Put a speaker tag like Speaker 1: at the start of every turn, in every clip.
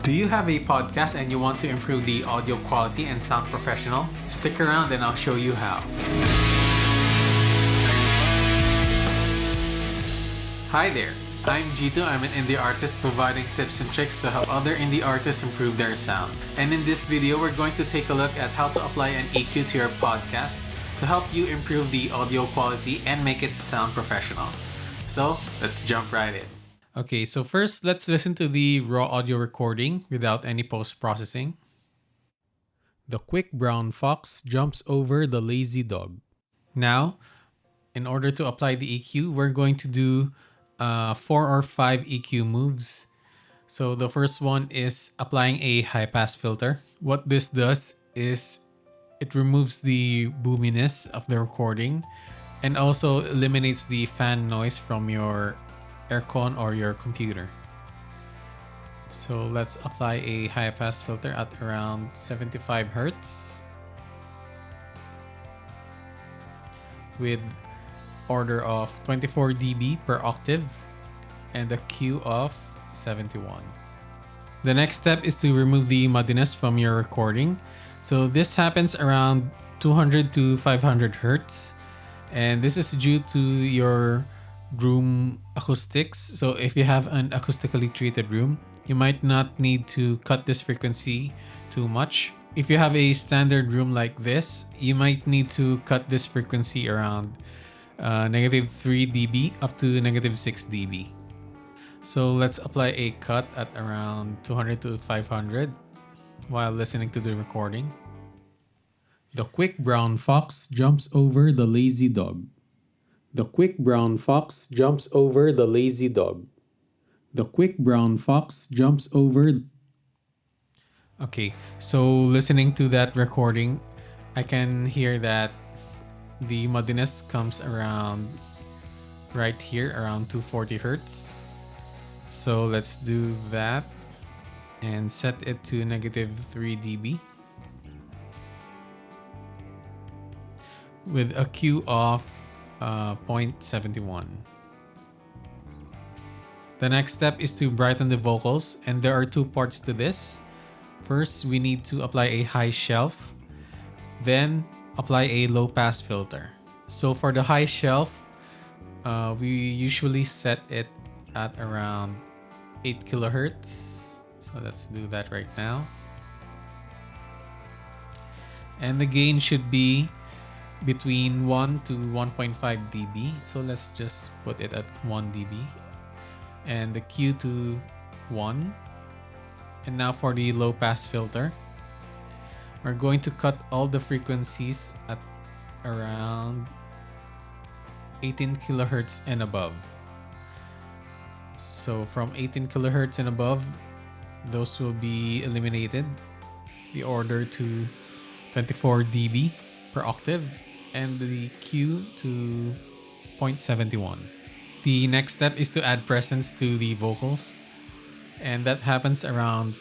Speaker 1: Do you have a podcast and you want to improve the audio quality and sound professional? Stick around and I'll show you how. Hi there, I'm Gtwo. I'm an indie artist providing tips and tricks to help other indie artists improve their sound. And in this video, we're going to take a look at how to apply an EQ to your podcast to help you improve the audio quality and make it sound professional. So let's jump right in. Okay, so first let's listen to the raw audio recording without any post-processing. The quick brown fox jumps over the lazy dog. Now, in order to apply the EQ, we're going to do 4 or 5 EQ moves. So the first one is applying a high-pass filter. What this does is it removes the boominess of the recording and also eliminates the fan noise from your aircon or your computer. So let's apply a high pass filter at around 75 Hertz with order of 24 dB per octave and a Q of 71. The next step is to remove the muddiness from your recording. So this happens around 200 to 500 Hertz, and this is due to your room acoustics. So if you have an acoustically treated room, you might not need to cut this frequency too much. If you have a standard room like this, you might need to cut this frequency around -3 dB up to -6 dB. So let's apply a cut at around 200 to 500 while listening to the recording. The quick brown fox jumps over the lazy dog. The quick brown fox jumps over the lazy dog. The quick brown fox jumps over. Okay, so listening to that recording, I can hear that the muddiness comes around right here, around 240 Hertz. So let's do that and set it to -3 dB with a Q of 0.71. The next step is to brighten the vocals, and there are 2 parts to this. First, we need to apply a high shelf, then apply a low pass filter. So for the high shelf, we usually set it at around 8 kilohertz. So let's do that right now. And the gain should be between 1 to 1.5 dB. So let's just put it at 1 dB. And the Q to 1. And now for the low pass filter, we're going to cut all the frequencies at around 18 kilohertz and above. So from 18 kilohertz and above, those will be eliminated. The order to 24 dB per octave and the Q to 0.71. The next step is to add presence to the vocals, and that happens around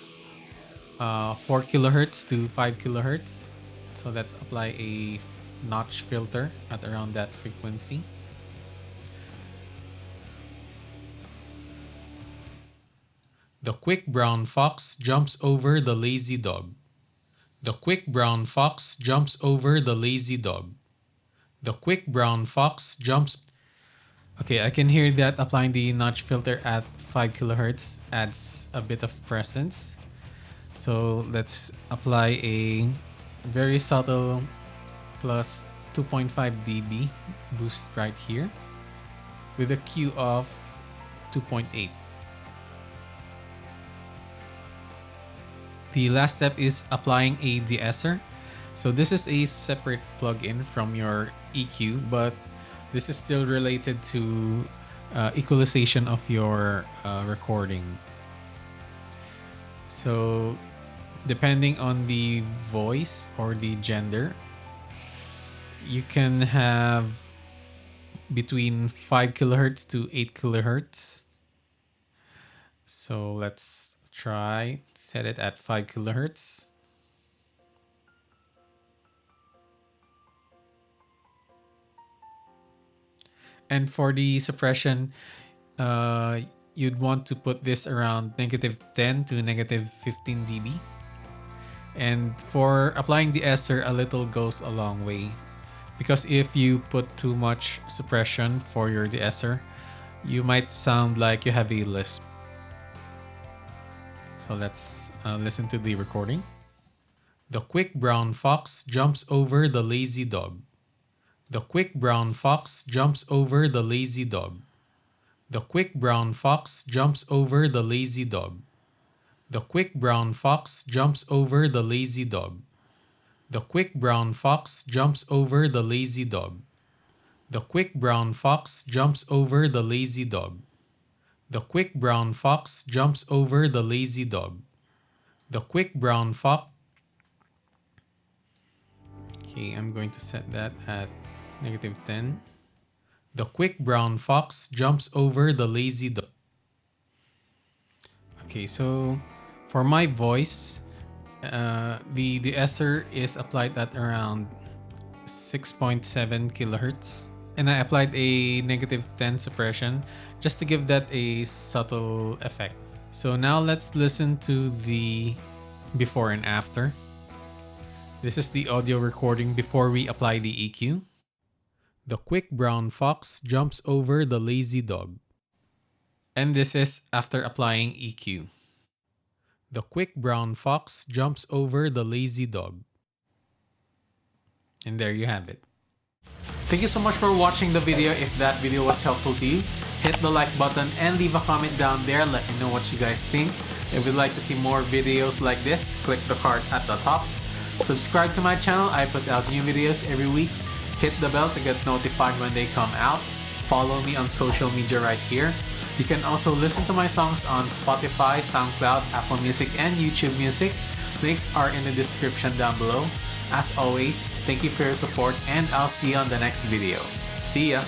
Speaker 1: 4 kilohertz to 5 kilohertz. So let's apply a notch filter at around that frequency. The quick brown fox jumps over the lazy dog. The quick brown fox jumps over the lazy dog. The quick brown fox jumps. Okay, I can hear that applying the notch filter at 5 kilohertz adds a bit of presence. So let's apply a very subtle plus 2.5 dB boost right here with a Q of 2.8. The last step is applying a Deesser. So this is a separate plugin from your EQ, but this is still related to equalization of your recording. So depending on the voice or the gender, you can have between 5 kilohertz to 8 kilohertz. So let's try set it at 5 kilohertz. And for the suppression, you'd want to put this around -10 to -15 dB. And for applying the Deesser, a little goes a long way. Because if you put too much suppression for your Deesser, you might sound like you have a lisp. So let's listen to the recording. The quick brown fox jumps over the lazy dog. The quick brown fox jumps over the lazy dog. The quick brown fox jumps over the lazy dog. The quick brown fox jumps over the lazy dog. The quick brown fox jumps over the lazy dog. The quick brown fox jumps over the lazy dog. The quick brown fox jumps over the lazy dog. The quick brown fox. Okay, I'm going to set that at -10. The quick brown fox jumps over the lazy dog. Okay, so for my voice, the Deesser is applied at around 6.7 kilohertz. And I applied a -10 suppression just to give that a subtle effect. So now let's listen to the before and after. This is the audio recording before we apply the EQ. The quick brown fox jumps over the lazy dog. And this is after applying EQ. The quick brown fox jumps over the lazy dog. And there you have it. Thank you so much for watching the video. If that video was helpful to you, hit the like button and leave a comment down there. Let me know what you guys think. If you'd like to see more videos like this, click the card at the top. Subscribe to my channel. I put out new videos every week. Hit the bell to get notified when they come out. Follow me on social media right here. You can also listen to my songs on Spotify, SoundCloud, Apple Music, and YouTube Music. Links are in the description down below. As always, thank you for your support and I'll see you on the next video. See ya!